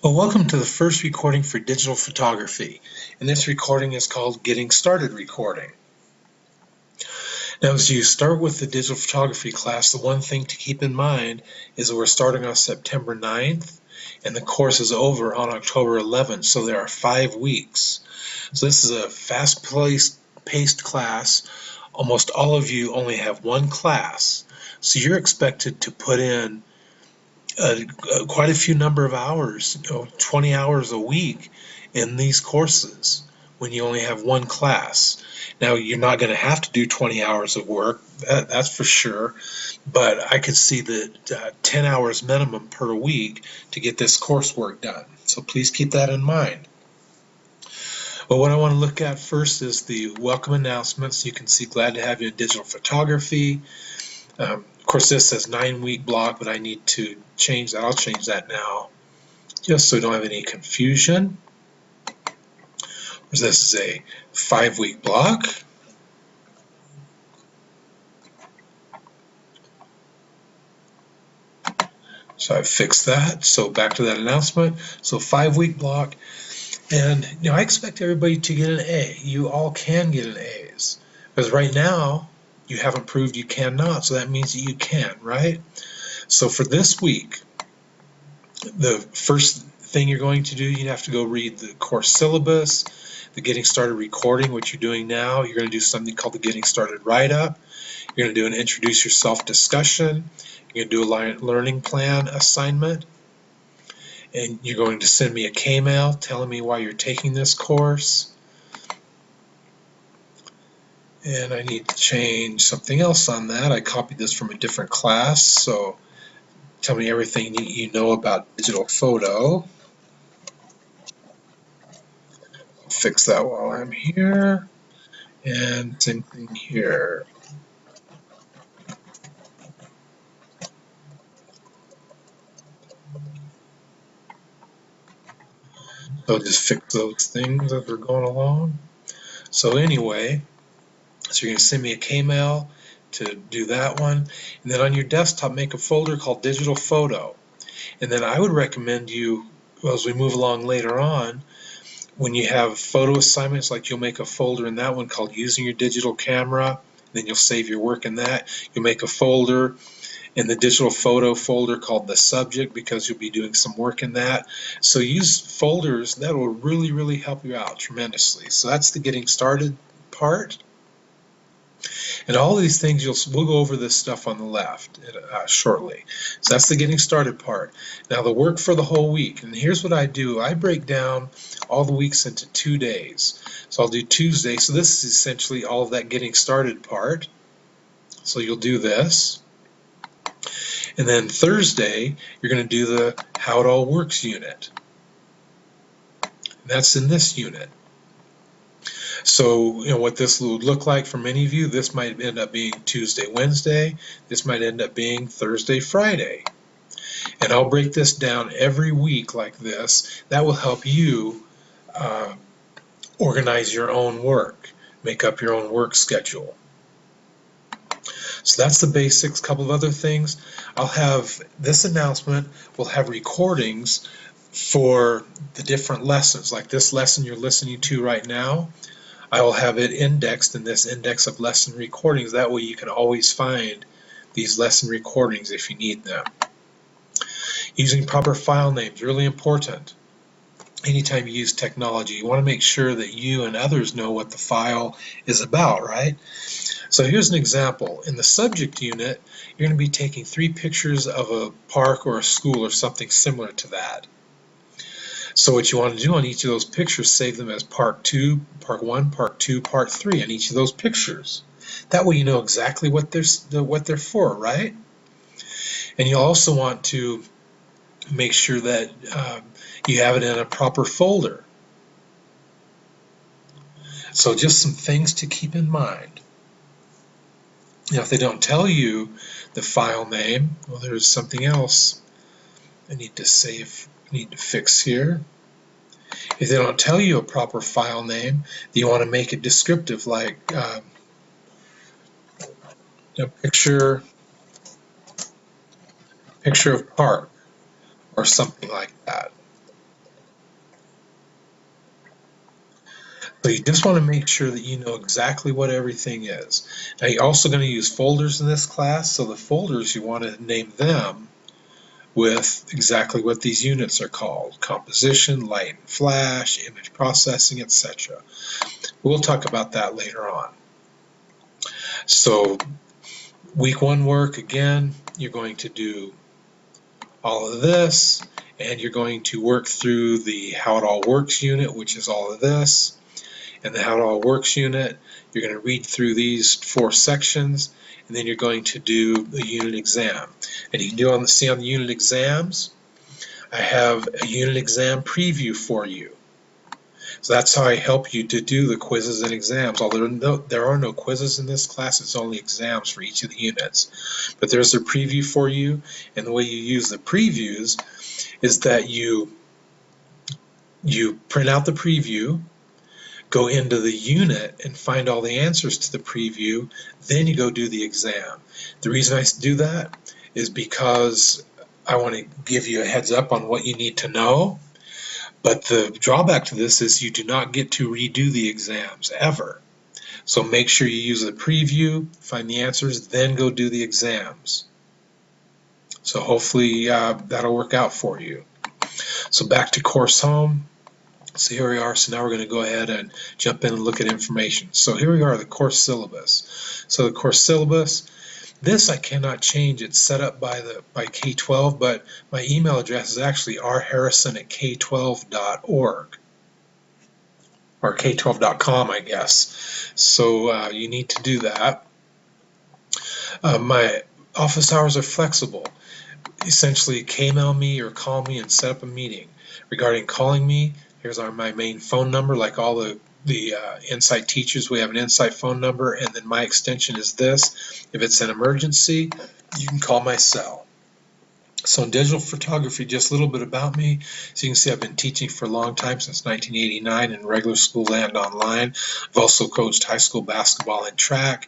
Well, welcome to the first recording for digital photography, and this recording is called Getting Started Recording. Now, as you start with the digital photography class, the one thing to keep in mind is that we're starting on September 9th, and the course is over on October 11th, so there are 5 weeks. So this is a fast-paced class. Almost all of you only have one class, so you're expected to put in quite a few number of hours, 20 hours a week in these courses when you only have one class. Now, you're not going to have to do 20 hours of work, that's for sure, but I could see that 10 hours minimum per week to get this coursework done. So please keep that in mind. Well, what I want to look at first is the welcome announcements. You can see glad to have you in digital photography. Of course, this says 9-week block, but I need to change that. I'll change that now, just so we don't have any confusion. This is a 5-week block. So I've fixed that. So back to that announcement. So 5-week block. And I expect everybody to get an A. You all can get an A's. Because right now, you haven't proved you cannot, so that means that you can, right? So for this week, the first thing you're going to do, you have to go read the course syllabus, the Getting Started recording, which you're doing now. You're going to do something called the Getting Started write-up. You're going to do an introduce yourself discussion. You're going to do a learning plan assignment. And you're going to send me a K-mail telling me why you're taking this course. And I need to change something else on that. I copied this from a different class, so tell me everything you know about digital photo. I'll fix that while I'm here. And same thing here. So just fix those things as we're going along. So anyway, so you're going to send me a K-mail to do that one. And then on your desktop, make a folder called Digital Photo. And then I would recommend you, well, as we move along later on, when you have photo assignments, like you'll make a folder in that one called Using Your Digital Camera. Then you'll save your work in that. You'll make a folder in the digital photo folder called the subject, because you'll be doing some work in that. So use folders. That will really, really help you out tremendously. So that's the getting started part. And all these things, we'll go over this stuff on the left shortly. So that's the getting started part. Now the work for the whole week. And here's what I do. I break down all the weeks into 2 days. So I'll do Tuesday. So this is essentially all of that getting started part. So you'll do this. And then Thursday, you're going to do the How It All Works unit. That's in this unit. So, what this would look like for many of you, this might end up being Tuesday, Wednesday. This might end up being Thursday, Friday. And I'll break this down every week like this. That will help you organize your own work, make up your own work schedule. So that's the basics. A couple of other things. I'll have this announcement, will have recordings for the different lessons. Like this lesson you're listening to right now, I will have it indexed in this index of lesson recordings. That way you can always find these lesson recordings if you need them. Using proper file names, really important. Anytime you use technology, you want to make sure that you and others know what the file is about, right? So here's an example. In the subject unit, you're going to be taking 3 pictures of a park or a school or something similar to that. So what you want to do on each of those pictures, save them as part 2, part 1, part 2, part 3 on each of those pictures. That way you know exactly what they're for, right? And you also want to make sure that you have it in a proper folder. So just some things to keep in mind. Now, if they don't tell you the file name, well, there's something else I need to fix here. If they don't tell you a proper file name, you want to make it descriptive, like picture of park or something like that. So you just want to make sure that you know exactly what everything is. Now you're also going to use folders in this class, so the folders, you want to name them with exactly what these units are called: composition, light and flash, image processing, etc. We'll talk about that later on. So week 1 work, again, you're going to do all of this, and you're going to work through the How It All Works unit, which is all of this. And the How It All Works unit, you're going to read through these 4 sections, and then you're going to do a unit exam. And you can see on the unit exams, I have a unit exam preview for you. So that's how I help you to do the quizzes and exams. Although there are no quizzes in this class, it's only exams for each of the units. But there's a preview for you, and the way you use the previews is that you print out the preview, go into the unit and find all the answers to the preview, then you go do the exam. The reason I do that is because I want to give you a heads up on what you need to know, but the drawback to this is you do not get to redo the exams ever. So make sure you use the preview, find the answers, then go do the exams. So hopefully that'll work out for you. So back to course home. So here we are. So now we're going to go ahead and jump in and look at information. So here we are, the course syllabus. So the course syllabus, this I cannot change. It's set up by K12, but my email address is actually rharrison@k12.org or k12.com, I guess. So you need to do that. My office hours are flexible. Essentially, K-mail me or call me and set up a meeting. Regarding calling me, here's my main phone number. Like all the Insight teachers, we have an Insight phone number, and then my extension is this. If it's an emergency, you can call my cell. So in digital photography, just a little bit about me. So you can see I've been teaching for a long time, since 1989, in regular school and online. I've also coached high school basketball and track,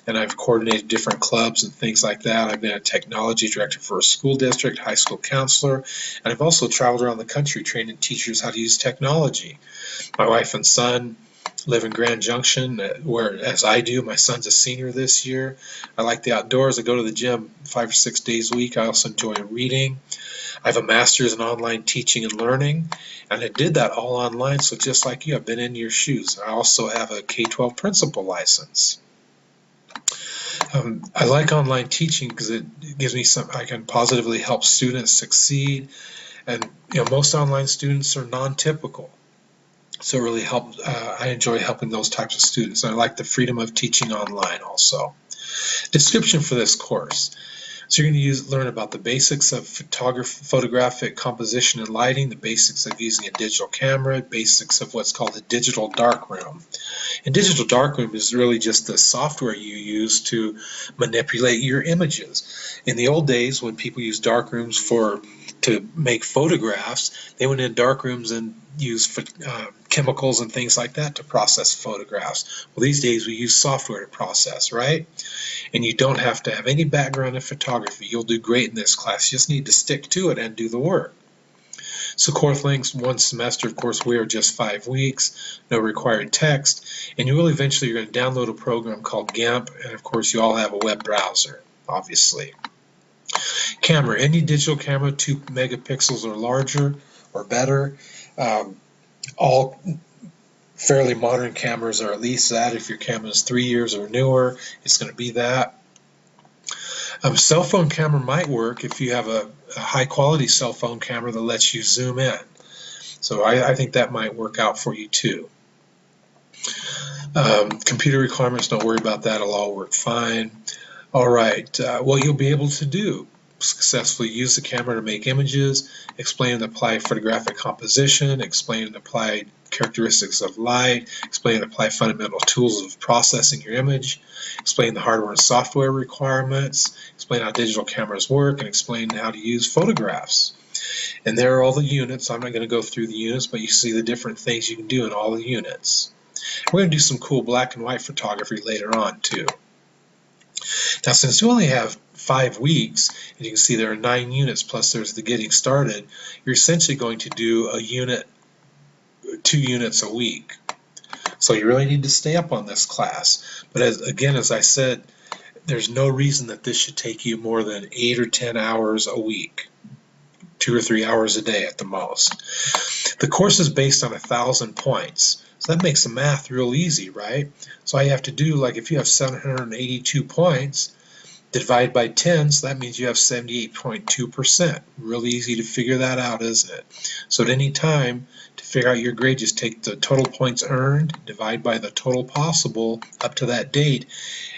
and I've coordinated different clubs and things like that. I've been a technology director for a school district, high school counselor, and I've also traveled around the country training teachers how to use technology. My wife and son live in Grand Junction, where, as I do, my son's a senior this year. I like the outdoors. I go to the gym 5 or 6 days a week. I also enjoy reading. I have a master's in online teaching and learning, and I did that all online, so just like you, I've been in your shoes. I also have a K-12 principal license. I like online teaching because it gives me I can positively help students succeed, and most online students are non-typical. So it really helps. I enjoy helping those types of students. I like the freedom of teaching online also. Description for this course. So you're going to learn about the basics of photographic composition and lighting, the basics of using a digital camera, basics of what's called a digital darkroom. And digital darkroom is really just the software you use to manipulate your images. In the old days, when people used darkrooms to make photographs, they went in darkrooms and used chemicals and things like that to process photographs. Well, these days we use software to process, right? And you don't have to have any background in photography. You'll do great in this class. You just need to stick to it and do the work. So course length, 1 semester. Of course, we are just 5 weeks, no required text, and you will eventually, you're going to download a program called GIMP, and of course you all have a web browser, obviously. Camera, any digital camera 2 megapixels or larger or better. All fairly modern cameras are at least that. If your camera is 3 years or newer, it's going to be that. Cell phone camera might work if you have a high quality cell phone camera that lets you zoom in. So I think that might work out for you too. Computer requirements, don't worry about that, it'll all work fine. All right, what you'll be able to do: successfully use the camera to make images, explain and apply photographic composition, explain and apply characteristics of light, explain and apply fundamental tools of processing your image, explain the hardware and software requirements, explain how digital cameras work, and explain how to use photographs. And there are all the units. I'm not going to go through the units, but you see the different things you can do in all the units. We're going to do some cool black and white photography later on too. Now, since you only have 5 weeks, and you can see there are 9 units plus there's the getting started, you're essentially going to do 2 units a week. So you really need to stay up on this class. But as I said, there's no reason that this should take you more than 8 or 10 hours a week, 2 or 3 hours a day at the most. The course is based on 1,000 points. So that makes the math real easy, right? So all you have to do, like if you have 782 points, divide by 10, so that means you have 78.2%. Real easy to figure that out, isn't it? So at any time, to figure out your grade, just take the total points earned, divide by the total possible up to that date,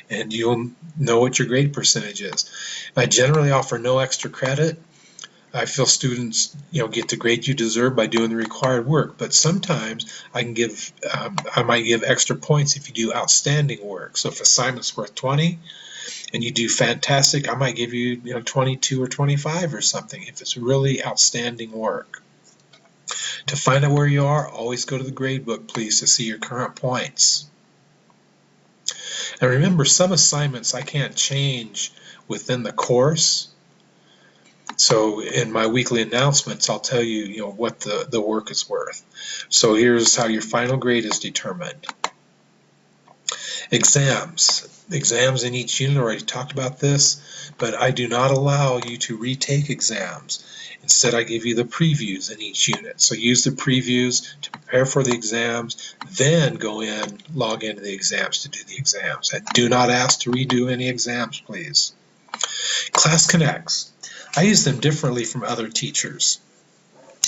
and you'll know what your grade percentage is. I generally offer no extra credit. I feel students, get the grade you deserve by doing the required work. But sometimes I might give extra points if you do outstanding work. So if assignment's worth 20 and you do fantastic, I might give you, 22 or 25 or something if it's really outstanding work. To find out where you are, always go to the grade book, please, to see your current points. And remember, some assignments I can't change within the course. So in my weekly announcements, I'll tell you, what the work is worth. So here's how your final grade is determined. Exams. Exams in each unit, I already talked about this, but I do not allow you to retake exams. Instead, I give you the previews in each unit. So use the previews to prepare for the exams, then go in, log into the exams to do the exams. And do not ask to redo any exams, please. Class Connects. I use them differently from other teachers.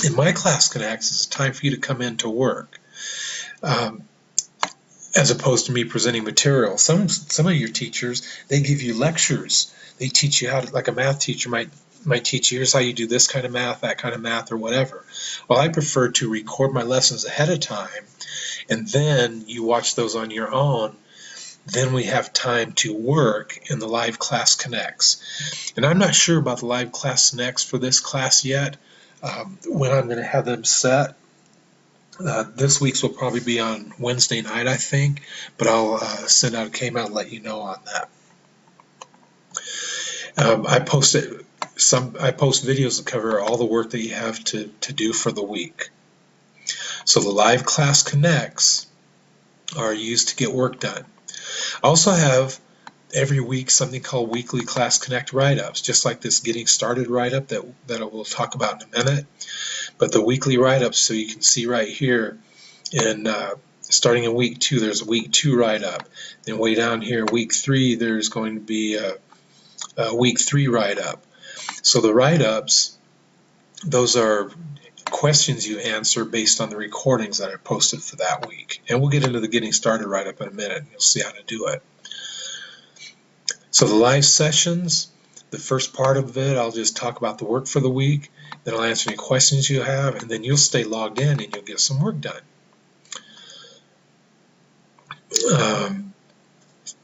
In my Class Connects, it's time for you to come in to work, as opposed to me presenting material. Some of your teachers, they give you lectures. They teach you how to, like a math teacher might teach you, here's how you do this kind of math, that kind of math, or whatever. Well, I prefer to record my lessons ahead of time, and then you watch those on your own. Then we have time to work in the Live Class Connects. And I'm not sure about the Live Class Connects for this class yet, when I'm going to have them set. This week's will probably be on Wednesday night, I think, but I'll send out a K-mail and let you know on that. I post videos that cover all the work that you have to do for the week. So the Live Class Connects are used to get work done. I also have every week something called Weekly Class Connect write-ups, just like this Getting Started write-up that I will talk about in a minute. But the weekly write-ups, so you can see right here, starting in week 2, there's a week 2 write-up. Then way down here, week 3, there's going to be a week 3 write-up. So the write-ups, those are questions you answer based on the recordings that I posted for that week. And we'll get into the Getting Started write-up in a minute, and you'll see how to do it. So the live sessions, the first part of it, I'll just talk about the work for the week, then I'll answer any questions you have, and then you'll stay logged in and you'll get some work done.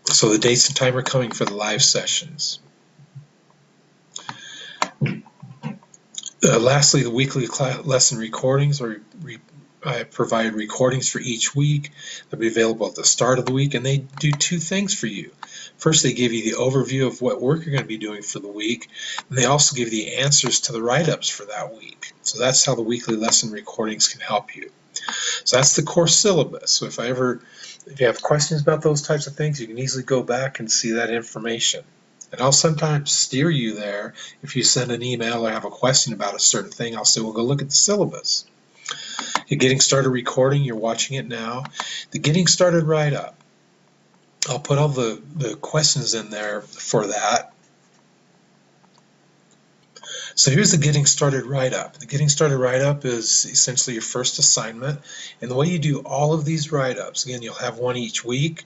So the dates and time are coming for the live sessions. Lastly, the weekly lesson recordings, I provide recordings for each week. They'll be available at the start of the week, and they do 2 things for you. First, they give you the overview of what work you're going to be doing for the week, and they also give you the answers to the write-ups for that week. So that's how the weekly lesson recordings can help you. So that's the course syllabus. So if you have questions about those types of things, you can easily go back and see that information. And I'll sometimes steer you there. If you send an email or have a question about a certain thing, I'll say, well, go look at the syllabus. You're Getting Started recording, you're watching it now. The Getting Started write-up, I'll put all the questions in there for that. So here's the Getting Started write-up. The Getting Started write-up is essentially your first assignment. And the way you do all of these write-ups, again, you'll have one each week.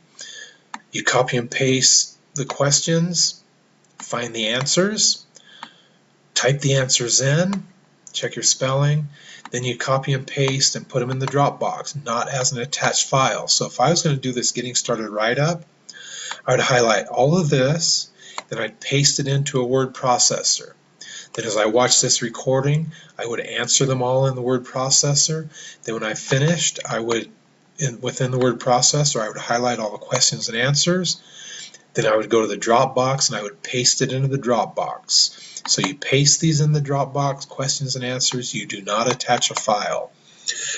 You copy and paste the questions, find the answers, type the answers in, check your spelling, then you copy and paste and put them in the Dropbox, not as an attached file. So if I was going to do this Getting Started write-up, I would highlight all of this, then I'd paste it into a word processor. Then as I watch this recording, I would answer them all in the word processor. Then when I finished, I would, within the word processor, I would highlight all the questions and answers. Then I would go to the Dropbox and I would paste it into the Dropbox. So you paste these in the Dropbox, questions and answers. You do not attach a file.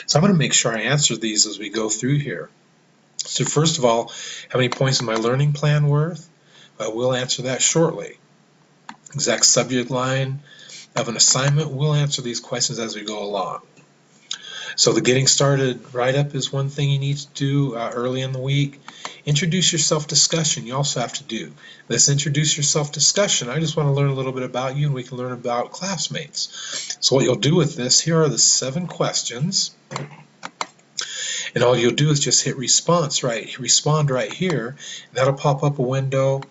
So I'm going to make sure I answer these as we go through here. So first of all, how many points is my learning plan worth? We'll answer that shortly. Exact subject line of an assignment, we'll answer these questions as we go along. So the getting started write-up is one thing you need to do early in the week. Introduce yourself discussion you also have to do. This introduce yourself discussion, I just want to learn a little bit about you and we can learn about classmates. So what you'll do with this, here are the 7 questions. And all you'll do is just hit respond right here, and that'll pop up a window,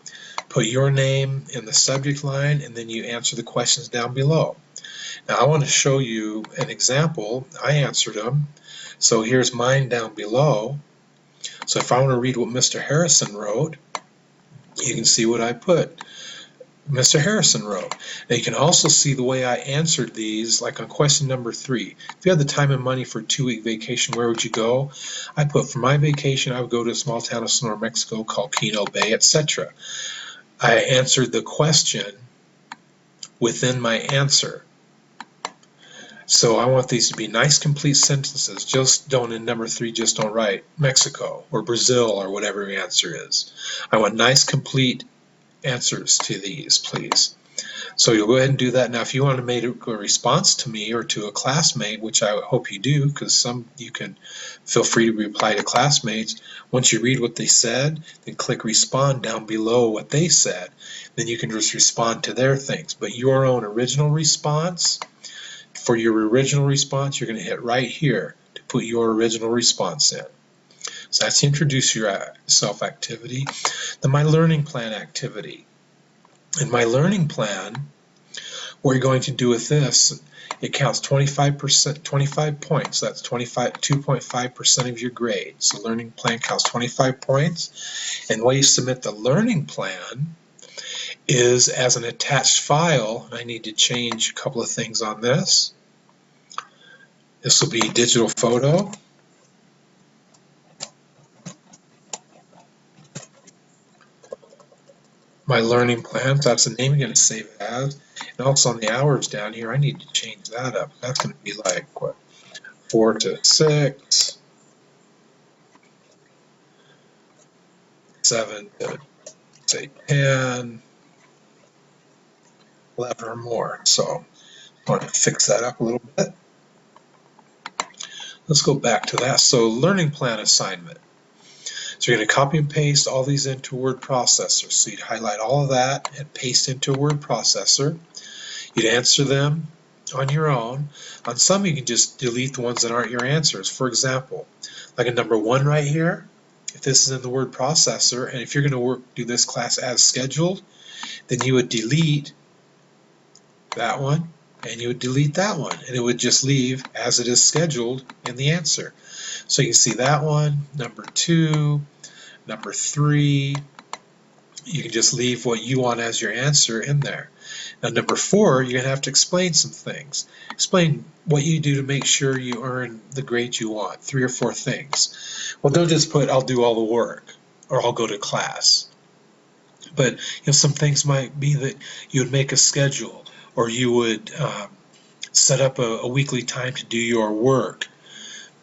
put your name in the subject line, and then you answer the questions down below. Now I want to show you an example. I answered them. So here's mine down below. So if I want to read what Mr. Harrison wrote, you can see what I put. Mr. Harrison wrote. Now you can also see the way I answered these, like on question number 3. If you had the time and money for a 2-week vacation, where would you go? I put, for my vacation, I would go to a small town of Sonora, Mexico called Quino Bay, etc. I answered the question within my answer. So I want these to be nice, complete sentences. Just don't, in number 3, just don't write Mexico or Brazil or whatever your answer is. I want nice, complete answers to these, please. So you'll go ahead and do that. Now if you want to make a response to me or to a classmate, which I hope you do, because some you can feel free to reply to classmates. Once you read what they said, then click respond down below what they said. Then you can just respond to their things. But your own original response, for your original response, you're going to hit right here to put your original response in. So that's the introduce yourself activity. Then my learning plan activity. In my learning plan, what you're going to do with this, it counts 25 points. That's 2.5% of your grade. So learning plan counts 25 points. And the way you submit the learning plan is as an attached file. I need to change a couple of things on this. This will be digital photo. My learning plan, so that's the name you're going to save it as. And also on the hours down here, I need to change that up. That's going to be like, what, 4 to 6, 7 to, say, 10, 11 or more. So I want to fix that up a little bit. Let's go back to that. So learning plan assignment. So you're going to copy and paste all these into a word processor. So you'd highlight all of that and paste into a word processor. You'd answer them on your own. On some you can just delete the ones that aren't your answers. For example, like a number 1 right here, if this is in the word processor, and if you're going to do this class as scheduled, then you would delete that one and you would delete that one, and it would just leave as it is scheduled in the answer. So you can see that one, number 2, number 3. You can just leave what you want as your answer in there. Now number 4, you're going to have to explain some things. Explain what you do to make sure you earn the grade you want. 3 or 4 things. Well, don't just put, I'll do all the work, or I'll go to class. But some things might be that you would make a schedule, or you would set up a weekly time to do your work.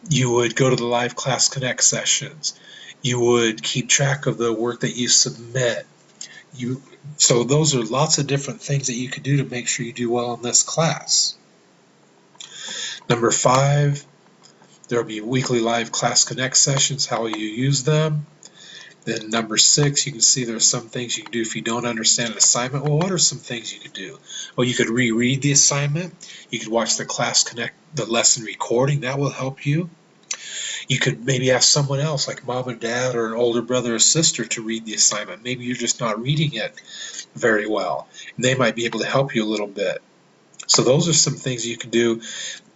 You would go to the live class connect sessions. You would keep track of the work that you submit. So those are lots of different things that you could do to make sure you do well in this class. Number 5, there will be weekly live class connect sessions. How will you use them? Then number 6, you can see there's some things you can do if you don't understand an assignment. Well, what are some things you could do? Well, you could reread the assignment. You could watch the class connect, the lesson recording. That will help you. You could maybe ask someone else, like mom and dad or an older brother or sister, to read the assignment. Maybe you're just not reading it very well, and they might be able to help you a little bit. So those are some things you can do.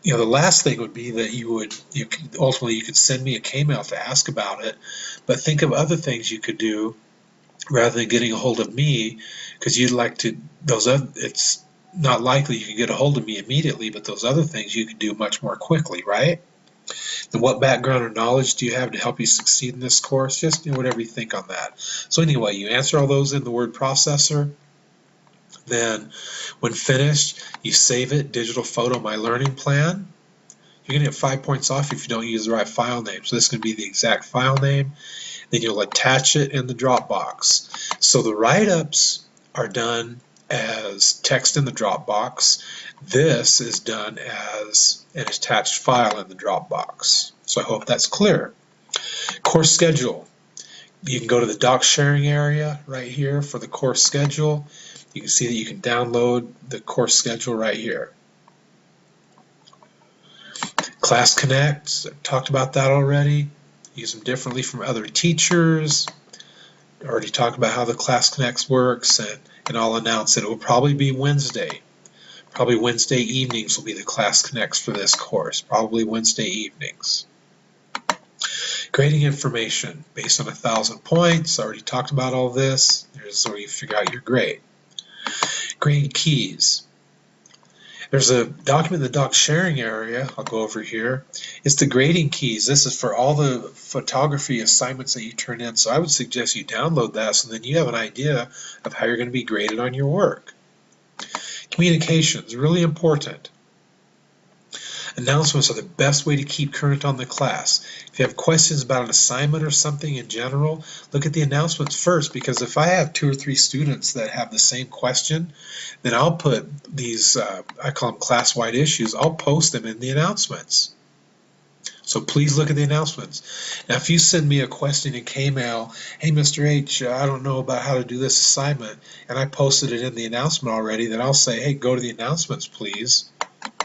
The last thing would be that you could send me a K-mail to ask about it, but think of other things you could do rather than getting a hold of me, because you'd like to, it's not likely you can get a hold of me immediately, but those other things you could do much more quickly, right? And what background or knowledge do you have to help you succeed in this course? Just whatever you think on that. So anyway, you answer all those in the word processor. Then when finished, you save it, digital photo, my learning plan. You're going to get 5 points off if you don't use the right file name. So this is going to be the exact file name. Then you'll attach it in the Dropbox. So the write-ups are done as text in the Dropbox. This is done as an attached file in the Dropbox. So I hope that's clear. Course schedule. You can go to the doc sharing area right here for the course schedule. You can see that you can download the course schedule right here. Class Connect, I've talked about that already. Use them differently from other teachers. I already talked about how the Class Connect works, and I'll announce it. It will probably be Wednesday. Probably Wednesday evenings will be the Class Connects for this course. Probably Wednesday evenings. Grading information based on 1,000 points. I already talked about all this. There's where you figure out your grade. Grade keys. There's a document in the doc sharing area. I'll go over here. It's the grading keys. This is for all the photography assignments that you turn in. So I would suggest you download that so then you have an idea of how you're going to be graded on your work. Communications, really important. Announcements are the best way to keep current on the class. If you have questions about an assignment or something in general, look at the announcements first, because if I have 2 or 3 students that have the same question, then I'll put these, I call them class-wide issues, I'll post them in the announcements. So please look at the announcements. Now if you send me a question in Kmail, hey Mr. H, I don't know about how to do this assignment, and I posted it in the announcement already, then I'll say, hey, go to the announcements please.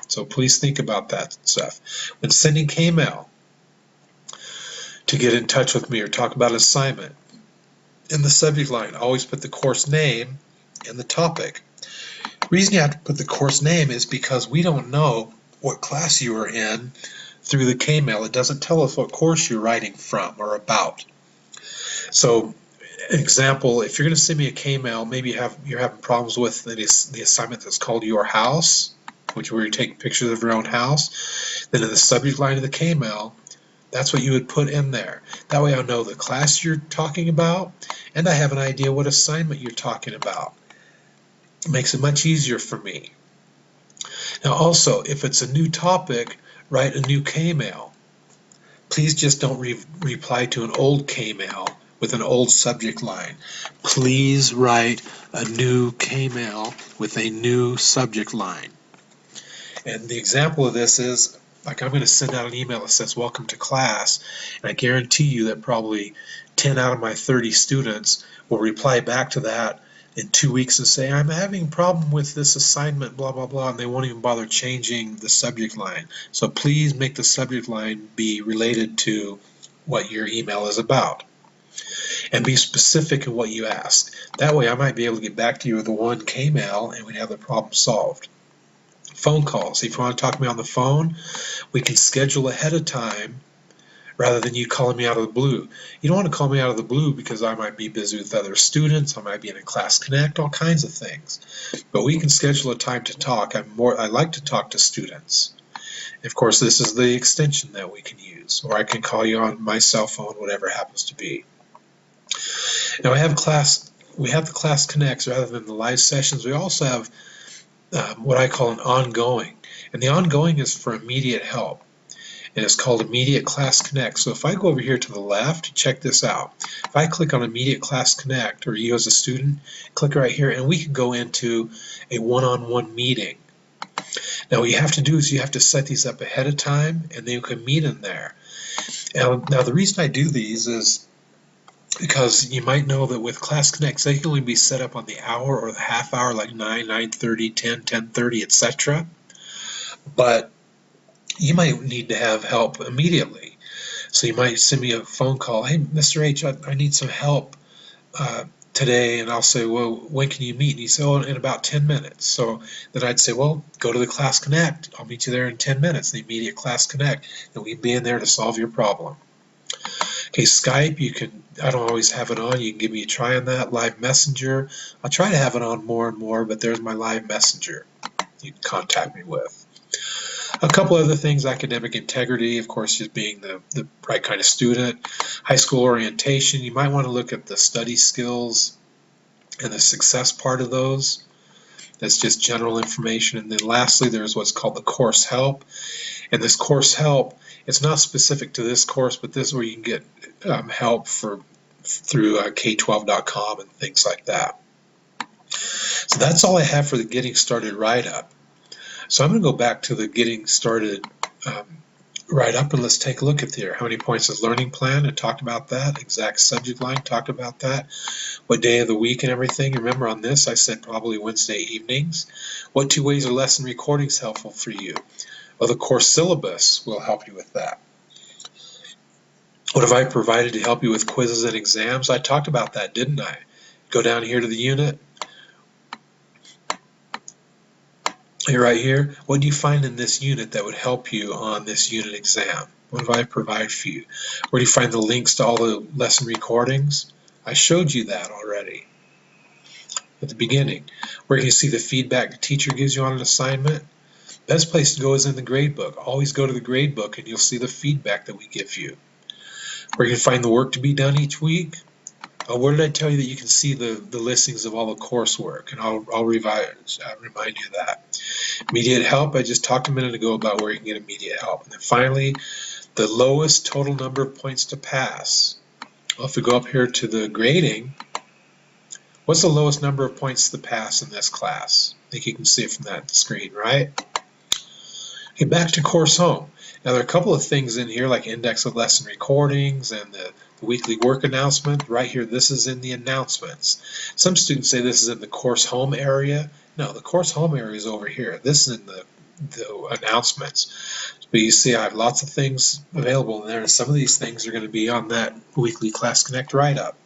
So please think about that stuff. When sending Kmail to get in touch with me or talk about an assignment, in the subject line, always put the course name and the topic. The reason you have to put the course name is because we don't know what class you are in through the Kmail. It doesn't tell us what course you're writing from or about. So, an example, if you're going to send me a Kmail, maybe you're having problems with the assignment that's called Your House, which where you're taking pictures of your own house, then in the subject line of the Kmail, that's what you would put in there. That way I'll know the class you're talking about, and I have an idea what assignment you're talking about. It makes it much easier for me. Now also, if it's a new topic, write a new Kmail. Please just don't reply to an old Kmail with an old subject line. Please write a new Kmail with a new subject line. And the example of this is, like I'm going to send out an email that says welcome to class, and I guarantee you that probably 10 out of my 30 students will reply back to that in 2 weeks and say, I'm having a problem with this assignment, blah, blah, blah, and they won't even bother changing the subject line. So please make the subject line be related to what your email is about. And be specific in what you ask. That way I might be able to get back to you with the one Kmail and we'd have the problem solved. Phone calls. If you want to talk to me on the phone, we can schedule ahead of time rather than you calling me out of the blue. You don't want to call me out of the blue because I might be busy with other students, I might be in a Class Connect, all kinds of things. But we can schedule a time to talk. I like to talk to students. Of course, this is the extension that we can use, or I can call you on my cell phone, whatever it happens to be. Now we have the Class Connects rather than the live sessions. We also have what I call an ongoing, and the ongoing is for immediate help, and it's called Immediate Class Connect. So if I go over here to the left, check this out. If I click on Immediate Class Connect, or you as a student, click right here, and we can go into a one-on-one meeting. Now what you have to do is you have to set these up ahead of time, and then you can meet in there. Now the reason I do these is because you might know that with Class Connects, they can only be set up on the hour or the half hour, like 9, 9:30, 10, 10:30, etc. But you might need to have help immediately. So you might send me a phone call, hey, Mr. H, I need some help today. And I'll say, well, when can you meet? And you say, oh, in about 10 minutes. So then I'd say, well, go to the Class Connect. I'll meet you there in 10 minutes, the Immediate Class Connect. And we can be in there to solve your problem. Okay, Skype, I don't always have it on. You can give me a try on that. Live Messenger, I'll try to have it on more and more, but there's my Live Messenger you can contact me with. A couple other things, academic integrity, of course, just being the right kind of student. High school orientation, you might want to look at the study skills and the success part of those. That's just general information. And then lastly, there's what's called the course help. And this course help, it's not specific to this course, but this is where you can get help through K12.com and things like that. So that's all I have for the Getting Started write-up. So I'm going to go back to the Getting Started write-up, and let's take a look at there. How many points is learning plan? I talked about that. Exact subject line, talked about that. What day of the week and everything. Remember on this, I said probably Wednesday evenings. What 2 ways are lesson recordings helpful for you? Well, the course syllabus will help you with that. What have I provided to help you with quizzes and exams? I talked about that, didn't I? Go down here to the unit. Right here, what do you find in this unit that would help you on this unit exam? What have I provided for you? Where do you find the links to all the lesson recordings? I showed you that already at the beginning. Where can you see the feedback the teacher gives you on an assignment? Best place to go is in the gradebook. Always go to the gradebook and you'll see the feedback that we give you. Where you can find the work to be done each week? Where did I tell you that you can see the listings of all the coursework? And I'll remind you of that. Immediate help, I just talked a minute ago about where you can get immediate help. And then finally, the lowest total number of points to pass. Well, if we go up here to the grading, what's the lowest number of points to pass in this class? I think you can see it from that screen, right? Okay, back to course home. Now there are a couple of things in here like index of lesson recordings and the weekly work announcement. Right here, this is in the announcements. Some students say this is in the course home area. No, the course home area is over here. This is in the announcements. But you see I have lots of things available in there, and some of these things are going to be on that weekly Class Connect write-up.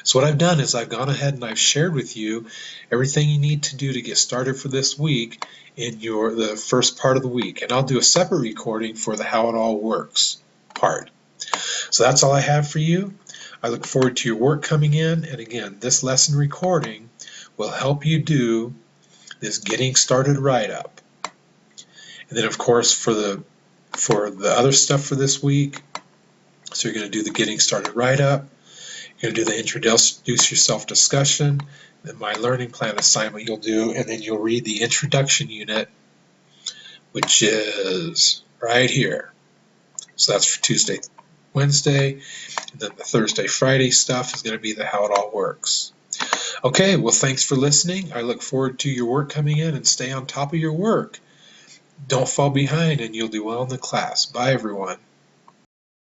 So what I've done is I've gone ahead and I've shared with you everything you need to do to get started for this week in the first part of the week. And I'll do a separate recording for the how it all works part. So that's all I have for you. I look forward to your work coming in. And again, this lesson recording will help you do this getting started write-up. And then of course for the other stuff for this week, so you're going to do the getting started write-up. You're going to do the introduce yourself discussion, then my learning plan assignment you'll do, and then you'll read the introduction unit, which is right here. So that's for Tuesday, Wednesday, and then the Thursday, Friday stuff is going to be the how it all works. Okay, well thanks for listening. I look forward to your work coming in, and stay on top of your work. Don't fall behind and you'll do well in the class. Bye everyone.